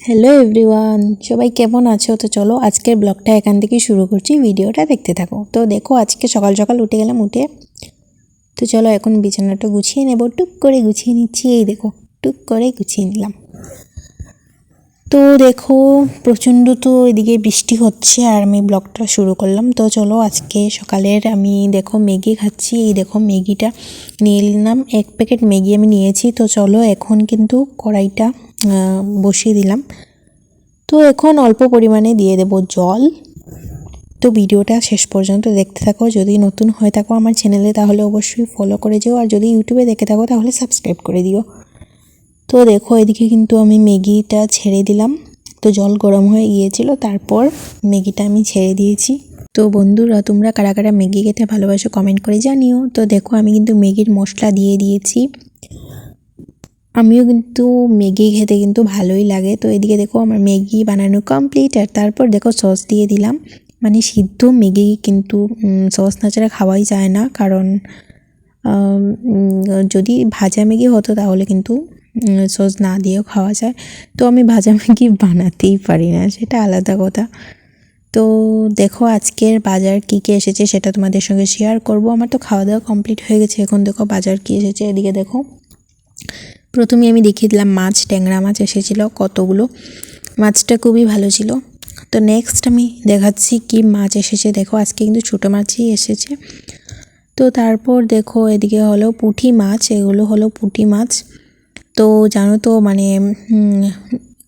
Hello everyone, সবাই কেমন আছো? তো চলো আজকের ব্লগটা এখান থেকে শুরু করছি, ভিডিওটা দেখতে থাকো। তো দেখো আজকে সকাল সকাল উঠে গেলাম, উঠে তো চলো এখন বিছানাটা গুছিয়ে নেব। টুক করে গুছিয়ে নিচ্ছি, এই দেখো টুক করে গুছিয়ে নিলাম। তো দেখো প্রচণ্ড তো এদিকে বৃষ্টি হচ্ছে আর আমি ব্লগটা শুরু করলাম। তো চলো আজকে সকালের আমি দেখো ম্যাগি খাচ্ছি, এই দেখো ম্যাগিটা নিয়ে নিলাম, 1 প্যাকেট ম্যাগি আমি নিয়েছি। তো চলো এখন কিন্তু কড়াইটা বসিয়ে দিলাম। তো এখন অল্প পরিমাণে দিয়ে দেব জল। তো ভিডিওটা শেষ পর্যন্ত দেখতে থাকো। যদি নতুন হয়ে থাকো আমার চ্যানেলে তাহলে অবশ্যই ফলো করে যেও, আর যদি ইউটিউবে দেখে থাকো তাহলে সাবস্ক্রাইব করে দিও। তো দেখো এদিকে কিন্তু আমি ম্যাগিটা ছেড়ে দিলাম। তো জল গরম হয়ে গিয়েছিল, তারপর ম্যাগিটা আমি ছেড়ে দিয়েছি। তো বন্ধুরা তোমরা কারা কারা ম্যাগি খেতে ভালোবাসো কমেন্ট করে জানিও। তো দেখো আমি কিন্তু ম্যাগির মশলা দিয়ে দিয়েছি। আমিও কিন্তু ম্যাগি খেতে কিন্তু ভালোই লাগে। তো এদিকে দেখো আমার ম্যাগি বানানো কমপ্লিট, আর তারপর দেখো সস দিয়ে দিলাম। মানে সিদ্ধ ম্যাগি কিন্তু সস না ছাড়া খাওয়াই যায় না, কারণ যদি ভাজা ম্যাগি হতো তাহলে কিন্তু সস না দিয়েও খাওয়া যায়। তো আমি ভাজা ম্যাগি বানাতেই পারি না, সেটা আলাদা কথা। তো দেখো আজকের বাজার কী কী এসেছে সেটা তোমাদের সঙ্গে শেয়ার করব। আমার তো খাওয়া দাওয়া কমপ্লিট হয়ে গেছে, এখন দেখো বাজার কী এসেছে। এদিকে দেখো প্রথমে আমি দেখিয়ে দিলাম মাছ, ট্যাংরা মাছ এসেছিলো কতগুলো, মাছটা খুবই ভালো ছিল। তো নেক্সট আমি দেখাচ্ছি কি মাছ এসেছে। দেখো আজকে কিন্তু ছোটো মাছই এসেছে। তো তারপর দেখো এদিকে হলো পুঁটি মাছ, এগুলো হলো পুঁটি মাছ। তো জানো তো মানে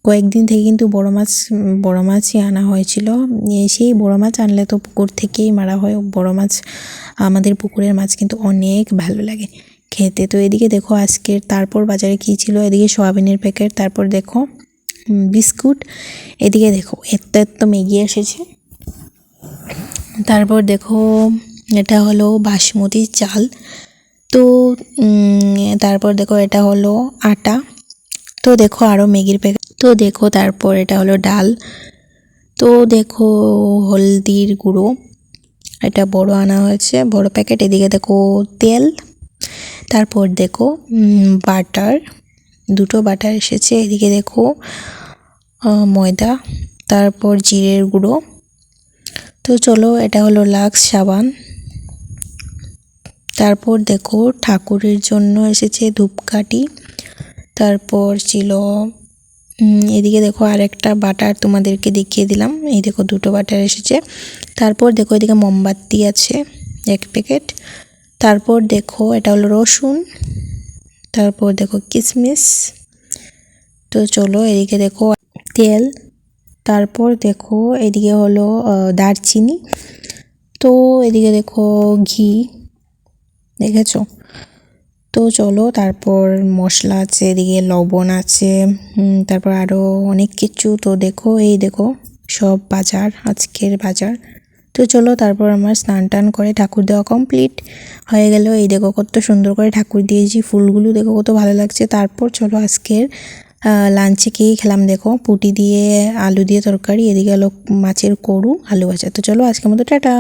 কয়েকদিন থেকে কিন্তু বড় মাছই আনা হয়েছিল। সেই বড় মাছ আনলে তো পুকুর থেকেই মারা হয় বড় মাছ। আমাদের পুকুরের মাছ কিন্তু অনেক ভালো লাগে খেতে। তো এদিকে দেখো আজকের তারপর বাজারে কী ছিল, এদিকে সয়াবিনের প্যাকেট, তারপর দেখো বিস্কুট, এদিকে দেখো এত ম্যাগি এসেছে। তারপর দেখো এটা হলো বাসমতি চাল। তো তারপর দেখো এটা হলো আটা। তো দেখো আরও ম্যাগির প্যাকেট। তো দেখো তারপর এটা হলো ডাল। তো দেখো হলদির গুঁড়ো, এটা বড় আনা হয়েছে, বড় প্যাকেট। এদিকে দেখো তেল, তারপর দেখো বাটার, 2টো বাটার এসেছে। এদিকে দেখো ময়দা, তারপর জিরের গুঁড়ো। তো চলো এটা হলো লাক্স সাবান। তারপর দেখো ঠাকুরের জন্য এসেছে ধূপকাঠি। তারপর ছিল এদিকে দেখো আরেকটা বাটার তোমাদেরকে দেখিয়ে দিলাম, এই দেখো 2টো বাটার এসেছে। তারপর দেখো এদিকে মোমবাতি আছে 1 প্যাকেট। তারপর দেখো এটা হলো রসুন, তারপর দেখো কিশমিশ। তো চলো এদিকে দেখো তেল, তারপর দেখো এদিকে হলো দারচিনি। তো এদিকে দেখো ঘি, দেখেছো? তো চলো তারপর মশলা আছে, এদিকে লবণ আছে, তারপর আরও অনেক কিছু। তো দেখো এই দেখো সব বাজার, আজকের বাজার। তো চলো তারপর আমার স্নান টান করে ঠাকুর দেওয়া কমপ্লিট হয়ে গেল। এই দেখো কত সুন্দর করে ঠাকুর দিয়েছি, ফুলগুলো দেখো কত ভালো লাগছে। তারপর চলো আজকের লাঞ্চে কী খেলাম, দেখো পুঁটি দিয়ে আলু দিয়ে তরকারি, এদিকে হলো মাছের করু, আলু ভাজা। তো চলো আজকের মতো টাটা।